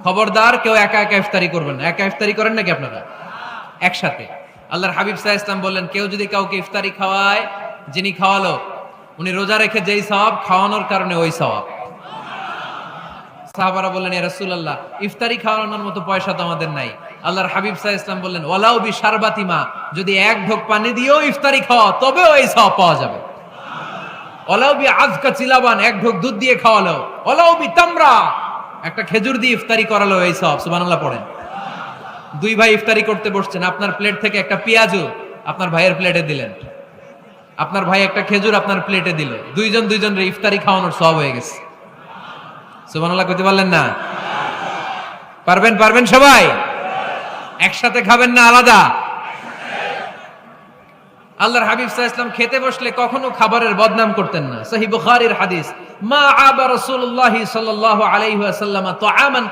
খবরদার কেউ একা একা ইফতারি করবেন না। একা ইফতারি করেন নাকি আপনারা? একসাথে। আল্লাহর হাবিব সাল্লাল্লাহু আলাইহি ওয়াসাল্লাম বললেন, কেউ যদি কাউকে ইফতারি খাওয়ায়, যিনি খাওয়ালো উনি রোজা রেখে যেই সওয়াব, খাওয়ানোর কারণে ওই সওয়াব। সাহাবারা বললেন, ইয়া রাসূলুল্লাহ, ইফতারি খাওয়ানোর মতো পয়সা তো আমাদের নাই। আল্লাহর হাবিব সাল্লাল্লাহু আলাইহি ওয়াসাল্লাম বললেন, ওয়ালাউ বি শারবাতি মা, যদি এক ঢোক পানি দিয়েও ইফতারি খাওয়া তবেও এই সওয়াব পাওয়া যাবে। ওয়ালাউ বি আযকা চিলাবান, এক ঢোক দুধ দিয়ে খাওয়ালো। ওয়ালাউ বি তামরা, একটা খেজুর দিয়ে ইফতারি করালো এই সওয়াব। সুবহানাল্লাহ পড়েন। দুই ভাই ইফতারি করতে বসছেন, আপনার প্লেট থেকে একটা পেঁয়াজু আপনার ভাইয়ের প্লেটে দিলেন, আপনার ভাই একটা খেজুর আপনার প্লেটে দিল, দুইজন দুইজনের ইফতারি খাওয়ানোর সওয়াব হয়ে গেছে। সুবহানাল্লাহ কইতে পারলেন না? পারবেন? পারবেন সবাই? একসাথে খাবেন না আলাদা? আল্লাহর হাবিব সাল্লাল্লাহু আলাইহি ওয়াসাল্লাম খেতে বসলে কখনো খাবারের বদনাম করতেন না। সহিহ বুখারীর হাদিস, মা আবা রাসূলুল্লাহ সাল্লাল্লাহু আলাইহি ওয়াসাল্লাম তাআমান